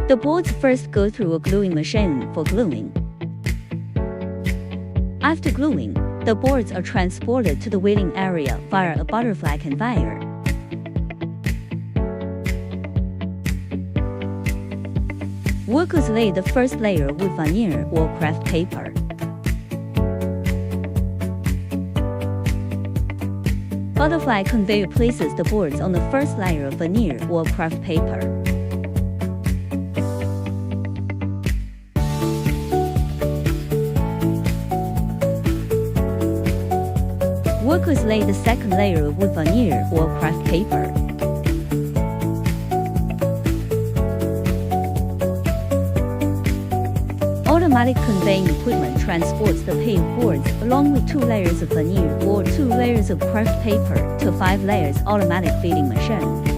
The boards first go through a gluing machine for gluing. After gluing, the boards are transported to the wheeling area via a butterfly conveyor. Workers lay the first layer with veneer or craft paper. Butterfly conveyor places the boards on the first layer of veneer or craft paper. Workers lay the second layer with veneer or craft paper. Automatic conveying equipment transports the paved boards along with 2 layers of veneer or 2 layers of craft paper to 5 layers automatic feeding machine.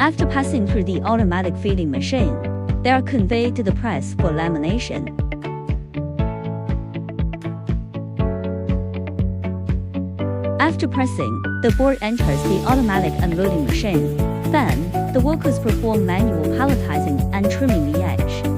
After passing through the automatic feeding machine, they are conveyed to the press for lamination. After pressing, the board enters the automatic unloading machine. Then, the workers perform manual palletizing and trimming the edge.